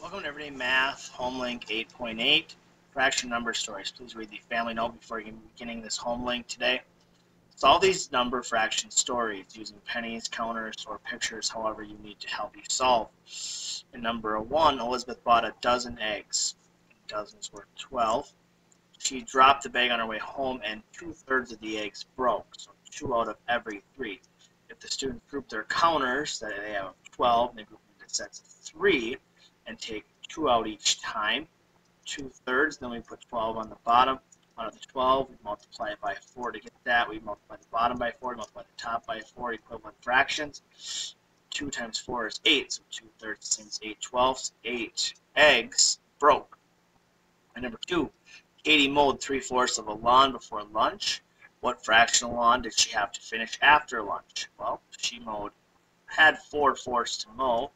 Welcome to Everyday Math, Homelink 8.8, fraction number stories. Please read the family note before beginning this homelink today. Solve these number fraction stories using pennies, counters, or pictures, however you need to help you solve. In number 1, Elizabeth bought a dozen eggs. Dozens were 12. She dropped the bag on her way home and 2/3 of the eggs broke, so 2 out of every 3. If the students group their counters, that they have 12, and they group them into sets of 3, and take 2 out each time, 2/3, then we put 12 on the bottom. Out of the 12, we multiply it by 4 to get that. We multiply the bottom by 4, multiply the top by 4, equivalent fractions. 2 times 4 is 8, so 2/3 is the same as 8/12. 8 eggs broke. And number 2, Katie mowed 3/4 of a lawn before lunch. What fractional lawn did she have to finish after lunch? Well, she had 4/4 to mow,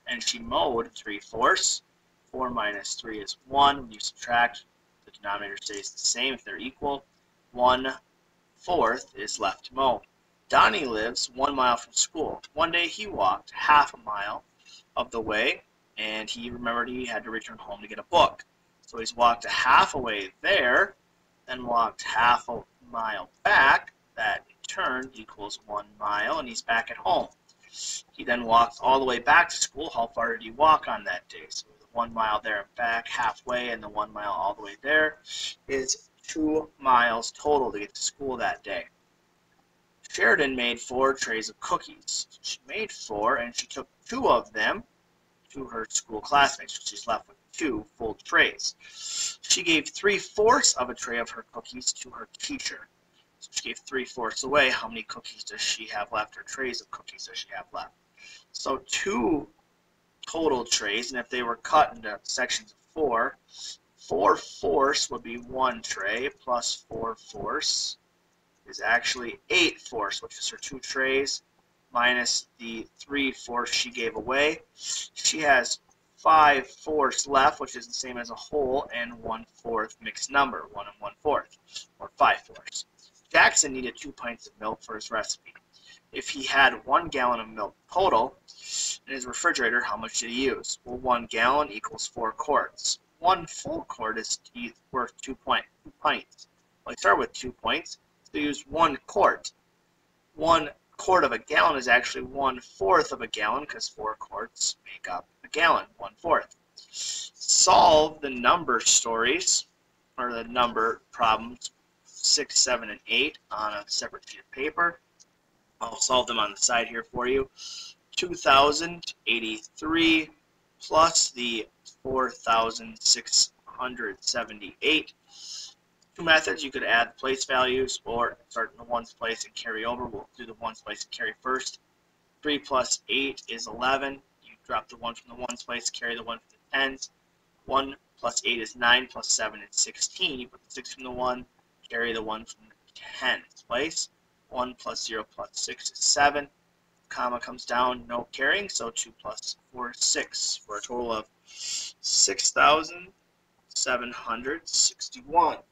and she mowed 3/4. 4 minus 3 is 1. When you subtract, the denominator stays the same if they're equal. 1/4 is left to mow. Donnie lives 1 mile from school. One day he walked half a mile of the way, and he remembered he had to return home to get a book. So he's walked a half a way there, then walked half a mile back. That in turn equals 1 mile, and he's back at home. He then walked all the way back to school. How far did he walk on that day? So the 1 mile there and back, halfway, and the 1 mile all the way there is 2 miles total to get to school that day. Sheridan made 4 trays of cookies. She made 4, and she took 2 of them to her school classmates. So she's left with 2 full trays. She gave 3/4 of a tray of her cookies to her teacher. So she gave 3/4 away. How many cookies does she have left, or trays of cookies does she have left? So 2 total trays, and if they were cut into sections of 4, 4/4 would be 1 tray, plus 4/4 is actually 8/4, which is her 2 trays, minus the 3/4 she gave away. She has 5/4 left, which is the same as a whole, and 1/4 mixed number, 1 and 1/4, or 5/4. Jackson needed 2 pints of milk for his recipe. If he had 1 gallon of milk total in his refrigerator, how much did he use? Well, 1 gallon equals 4 quarts. 1 full quart is worth 2 pints. Well, I start with 2 pints, so he used 1 quart. 1 quart of a gallon is actually 1/4 of a gallon, because 4 quarts make up a gallon, 1/4. Solve the number stories, or the number problems, 6, 7, and 8 on a separate sheet of paper. I'll solve them on the side here for you. 2,083 plus the 4,678. 2 methods. You could add place values or start in the ones place and carry over. We'll do the ones place and carry first. 3 plus 8 is 11. You drop the 1 from the ones place, carry the 1 from the tens. 1 plus 8 is 9, plus 7 is 16. You put the 6 from the 1, carry the 1 from the tens place. 1 plus 0 plus 6 is 7. Comma comes down, no carrying, so 2 plus 4 is 6, for a total of 6,761.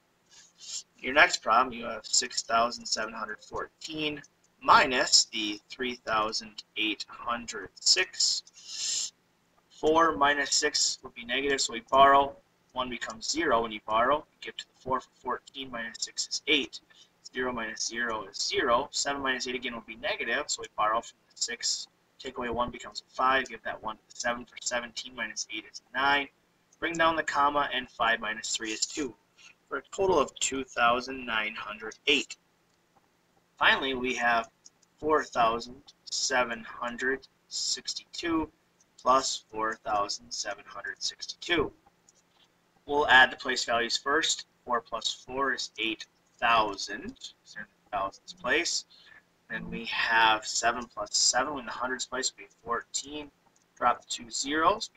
Your next problem, you have 6,714 minus the 3,806. 4 minus 6 would be negative, so we borrow. 1 becomes 0 when you borrow. You give to the 4 for 14 minus 6 is 8. 0 minus 0 is 0. 7 minus 8 again will be negative, so we borrow from the 6. Take away 1 becomes 5. Give that 1 to the 7 for 17 minus 8 is 9. Bring down the comma, and 5 minus 3 is 2. For a total of 2,908. Finally, we have 4,762 plus 4,762. We'll add the place values first. 4 plus 4 is 8,000. So in the thousands place. Then we have 7 plus 7 in the hundreds place would be 14. Drop the 2 zeros.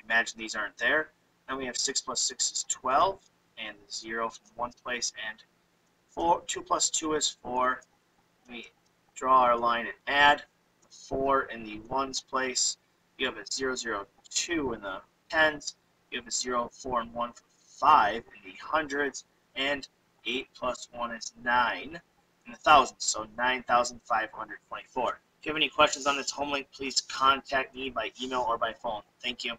Imagine these aren't there. Then we have 6 plus 6 is 12. And 0 from 1 place, and 2 plus 2 is 4. We draw our line and add 4 in the ones place. You have a 0, 0, 2 in the tens. You have a 0, 4, and 1 for 5 in the hundreds, and 8 plus 1 is 9 in the thousands, so 9,524. If you have any questions on this homelink, please contact me by email or by phone. Thank you.